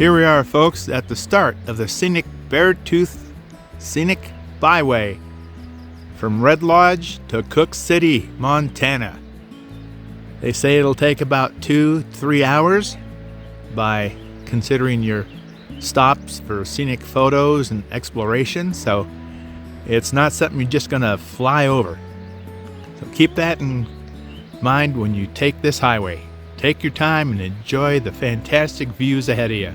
Here we are, folks, at the start of the scenic Beartooth Scenic Byway from Red Lodge to Cooke City, Montana. They say it'll take about 2-3 hours by considering your stops for scenic photos and exploration, so it's not something you're just gonna fly over. So keep that in mind when you take this highway. Take your time and enjoy the fantastic views ahead of you.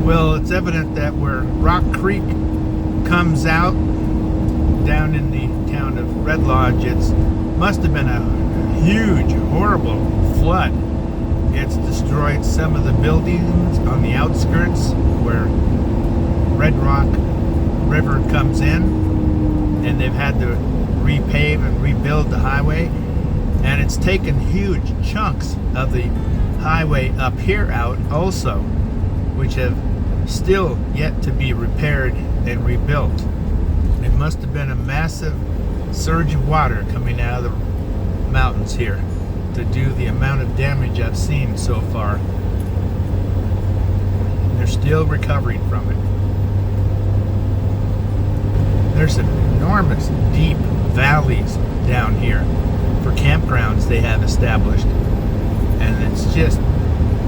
Well, it's evident that where Rock Creek comes out down in the town of Red Lodge, it must have been a huge, horrible flood. It's destroyed some of the buildings on the outskirts where Red Rock River comes in, and they've had to repave and rebuild the highway, and it's taken huge chunks of the highway up here out also, which have still yet to be repaired and rebuilt. It must have been a massive surge of water coming out of the mountains here to do the amount of damage I've seen so far. And they're still recovering from it. There's some enormous deep valleys down here for campgrounds they have established, and it's just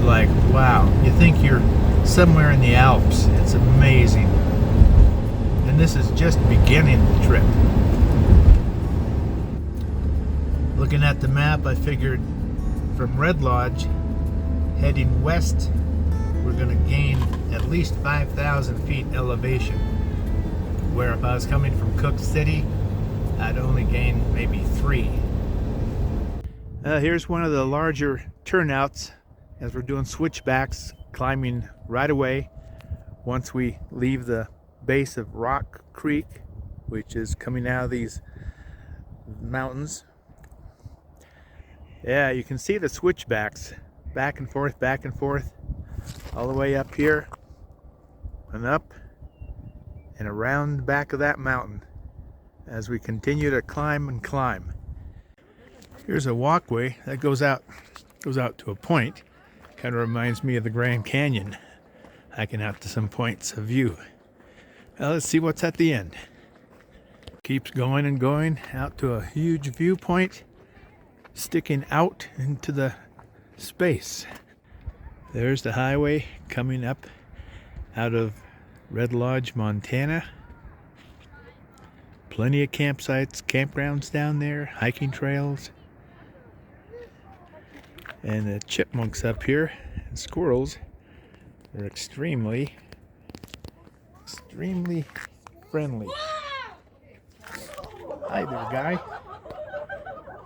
like, wow, you think you're somewhere in the Alps. It's amazing. And this is just beginning the trip. Looking at the map, I figured from Red Lodge heading west we're going to gain at least 5,000 feet elevation, where if I was coming from Cooke City I'd only gain maybe 3. Here's one of the larger turnouts as we're doing switchbacks, climbing right away once we leave the base of Rock Creek, which is coming out of these mountains. Yeah, you can see the switchbacks back and forth all the way up here and up and around the back of that mountain as we continue to climb and climb. Here's a walkway that goes out to a point. Kind of reminds me of the Grand Canyon, hiking out to some points of view. Well, let's see what's at the end. Keeps going and going out to a huge viewpoint sticking out into the space. There's the highway coming up out of Red Lodge, Montana. Plenty of campsites, campgrounds down there, hiking trails. And the chipmunks up here and squirrels are extremely friendly. Hi there, guy.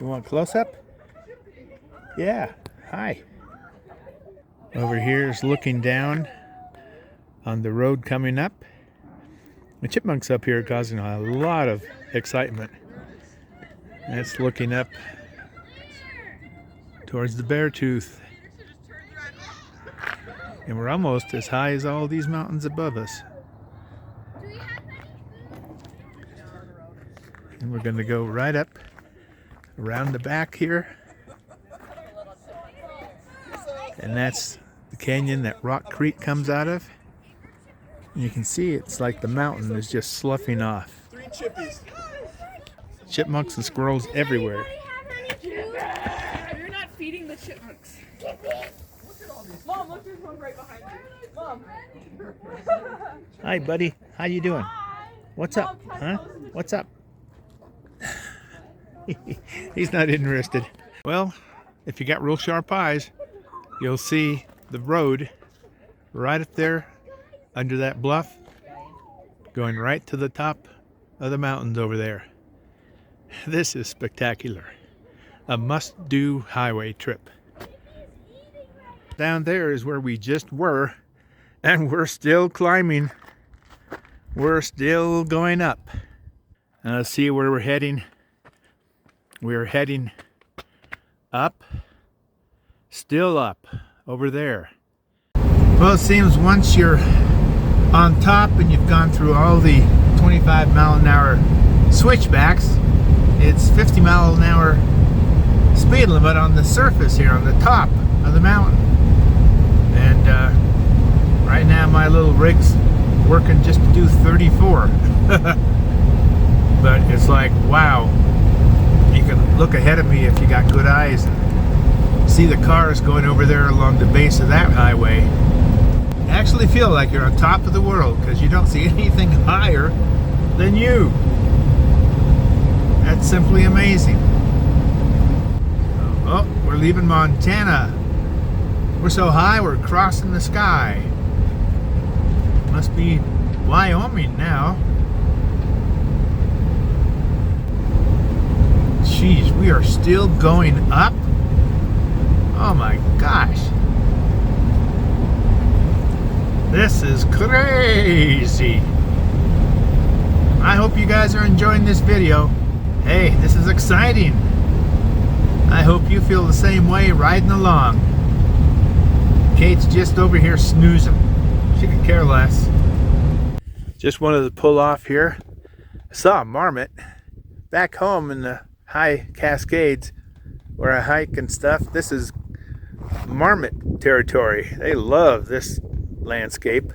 You want close up? Yeah, hi. Over here is looking down on the road coming up. The chipmunks up here are causing a lot of excitement. That's looking up towards the Beartooth. And we're almost as high as all these mountains above us. And we're going to go right up around the back here. And that's the canyon that Rock Creek comes out of. And you can see it's like the mountain is just sloughing off. 3 chippies. Chipmunks and squirrels everywhere. You're not feeding the chipmunks. Mom, look, there's one right behind you. Mom. Hi, buddy. How you doing? What's up? Huh? What's up? He's not interested. Well, if you got real sharp eyes, you'll see the road right up there under that bluff, going right to the top of the mountains over there. This is spectacular. A must-do highway trip. Down there is where we just were, and we're still climbing. We're still going up. Let's see where we're heading. We're heading up, still up, over there. Well, it seems once you're on top and you've gone through all the 25-mile-an-hour switchbacks, it's 50-mile-an-hour speed limit on the surface here, on the top of the mountain. And little rigs working just to do 34. But it's like, wow, you can look ahead of me if you got good eyes and see the cars going over there along the base of that highway. You actually feel like you're on top of the world because you don't see anything higher than you. That's simply amazing. Oh, we're leaving Montana. We're so high we're crossing the sky. Must be Wyoming now. Jeez, we are still going up? Oh my gosh. This is crazy. I hope you guys are enjoying this video. Hey, this is exciting. I hope you feel the same way riding along. Kate's just over here snoozing. She could care less. Just wanted to pull off here. I saw a marmot back home in the high Cascades where I hike and stuff. This is marmot territory. They love this landscape.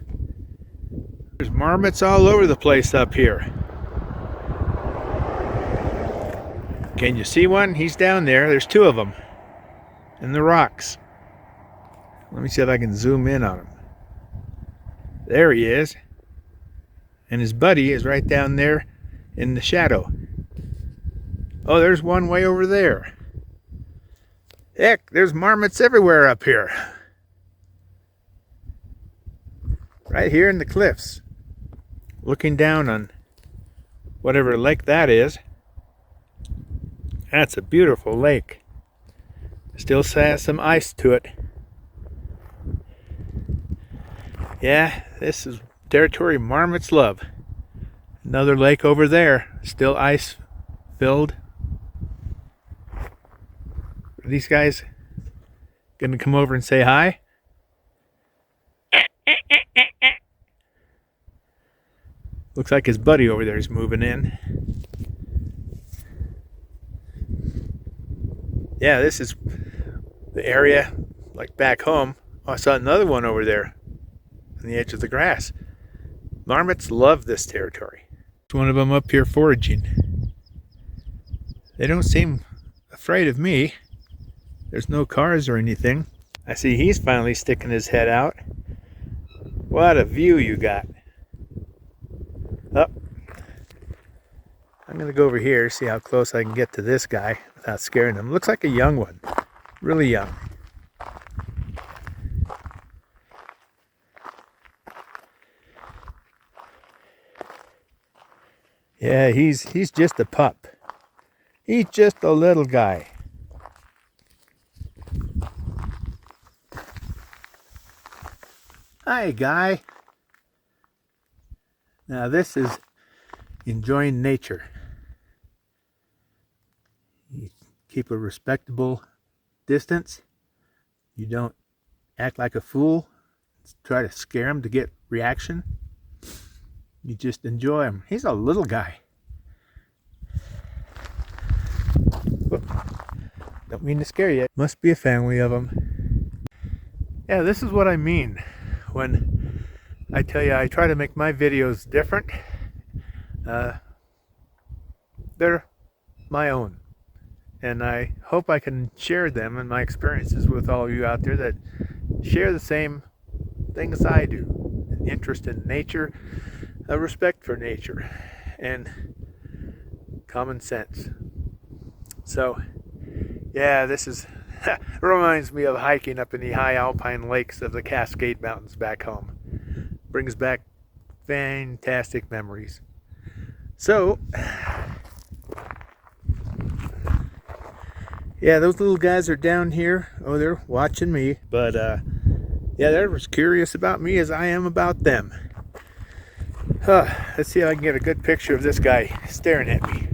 There's marmots all over the place up here. Can you see one? He's down there. There's two of them in the rocks. Let me see if I can zoom in on him. There he is. And his buddy is right down there in the shadow. Oh, there's one way over there. Heck, there's marmots everywhere up here. Right here in the cliffs. Looking down on whatever lake that is. That's a beautiful lake. Still has some ice to it. Yeah, this is territory marmots love. Another lake over there, still ice filled. Are these guys gonna come over and say hi? Looks like his buddy over there is moving in. Yeah, this is the area like back home. Oh, I saw another one over there on the edge of the grass. Marmots love this territory. There's one of them up here foraging. They don't seem afraid of me. There's no cars or anything. I see he's finally sticking his head out. What a view you got. Oh, I'm gonna go over here, see how close I can get to this guy without scaring him. Looks like a young one, really young. Yeah, he's just a pup. He's just a little guy. Hi, guy. Now this is enjoying nature. You keep a respectable distance. You don't act like a fool. Try to scare him to get reaction. You just enjoy him. He's a little guy. Whoop. Don't mean to scare you. Must be a family of them. Yeah, this is what I mean when I tell you I try to make my videos different. They're my own. And I hope I can share them and my experiences with all of you out there that share the same things I do. An interest in nature, a respect for nature, and common sense. So, yeah, this is reminds me of hiking up in the high alpine lakes of the Cascade Mountains back home. Brings back fantastic memories. So, yeah, those little guys are down here. Oh, they're watching me. But, yeah, they're as curious about me as I am about them. Let's see if I can get a good picture of this guy staring at me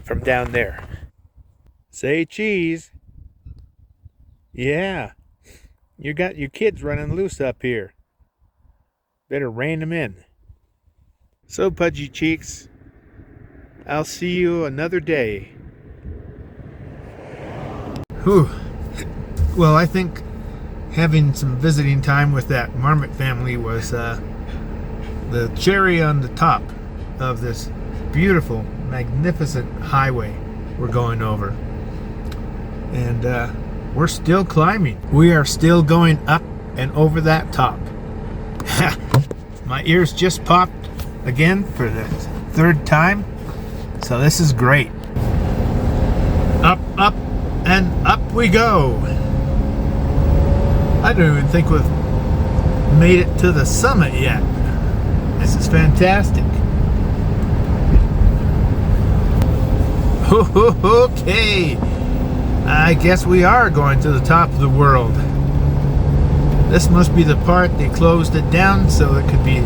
from down there. Say cheese. Yeah. You got your kids running loose up here. Better rein them in. So, pudgy cheeks, I'll see you another day. Whew. Well, I think having some visiting time with that marmot family was the cherry on the top of this beautiful, magnificent highway we're going over. And we're still climbing. We are still going up and over that top. My ears just popped again for the third time, so this is great. Up, up, and up we go. I don't even think we've made it to the summit yet. This is fantastic. Okay, I guess we are going to the top of the world. This must be the part they closed it down so it could be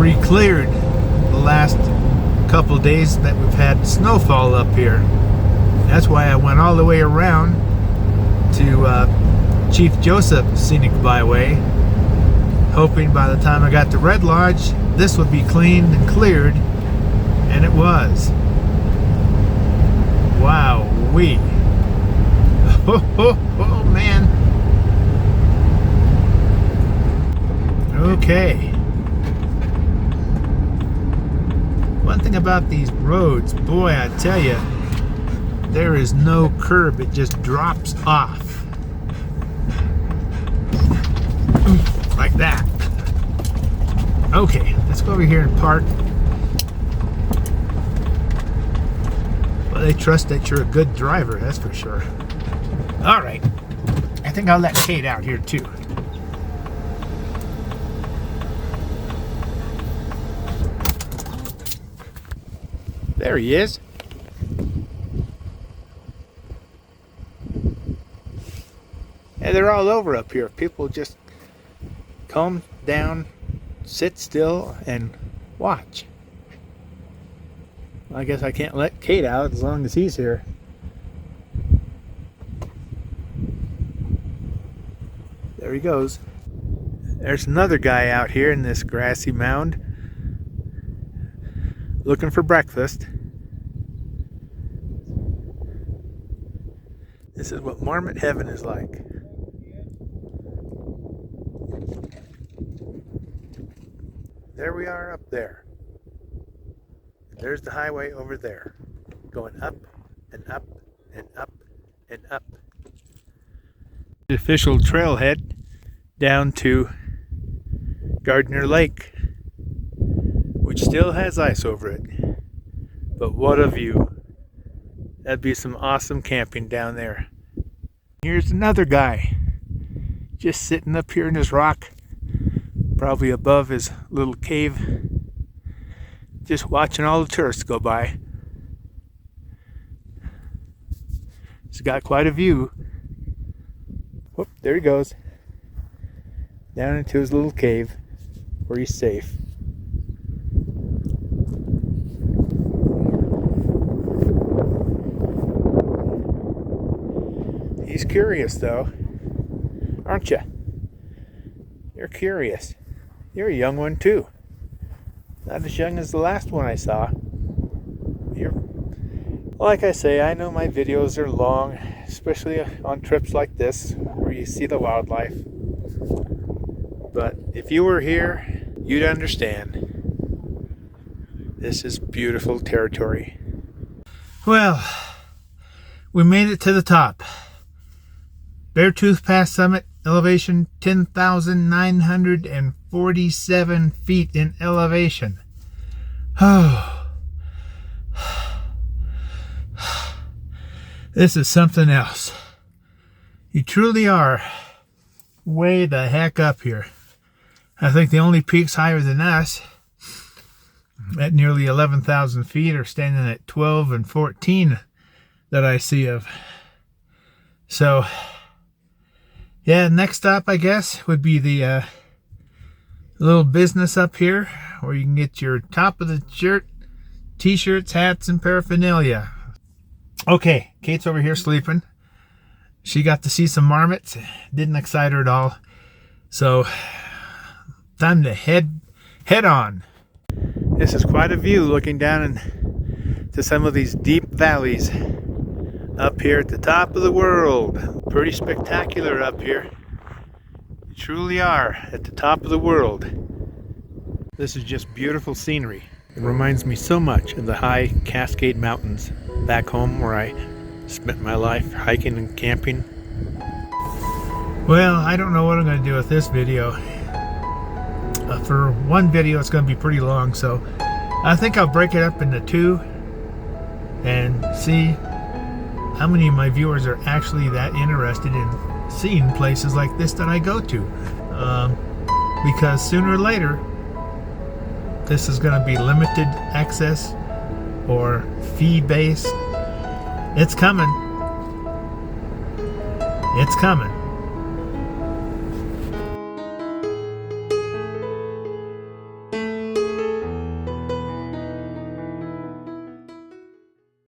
re-cleared the last couple days that we've had snowfall up here. That's why I went all the way around to Chief Joseph Scenic Byway, hoping by the time I got to Red Lodge this would be cleaned and cleared, and it was. Wow, oh man. Okay. One thing about these roads, boy, I tell you, there is no curb, it just drops off. Like that. Okay, let's go over here and park. Well, they trust that you're a good driver, that's for sure. Alright, I think I'll let Kate out here too. There he is. And they're all over up here. People just calm down, sit still, and watch. I guess I can't let Kate out as long as he's here. There he goes. There's another guy out here in this grassy mound looking for breakfast. This is what marmot heaven is like. There we are up there. There's the highway over there, going up and up and up and up. The official trailhead down to Gardner Lake, which still has ice over it. But what a view. That'd be some awesome camping down there. Here's another guy, just sitting up here in his rock, probably above his little cave, just watching all the tourists go by. He's got quite a view. Whoop, there he goes. Down into his little cave where he's safe. He's curious though, aren't you? You're curious. You're a young one too. Not as young as the last one I saw. Like I say, I know my videos are long, especially on trips like this where you see the wildlife. But if you were here, you'd understand. This is beautiful territory. Well, we made it to the top. Beartooth Pass summit, elevation 10,947 feet in elevation. Oh, this is something else. You truly are way the heck up here. I think the only peaks higher than us at nearly 11,000 feet are standing at 12 and 14 that I see of. So, yeah, next stop, I guess, would be the little business up here where you can get your top of the shirt, t-shirts, hats, and paraphernalia. Okay, Kate's over here sleeping. She got to see some marmots. Didn't excite her at all. So, time to head on. This is quite a view looking down into some of these deep valleys up here at the top of the world. Pretty spectacular up here. You truly are at the top of the world. This is just beautiful scenery. It reminds me so much of the high Cascade Mountains back home where I spent my life hiking and camping. Well, I don't know what I'm going to do with this video. For one video, it's going to be pretty long, so I think I'll break it up into two and see how many of my viewers are actually that interested in seeing places like this that I go to. Because sooner or later, this is going to be limited access or fee-based. It's coming. It's coming.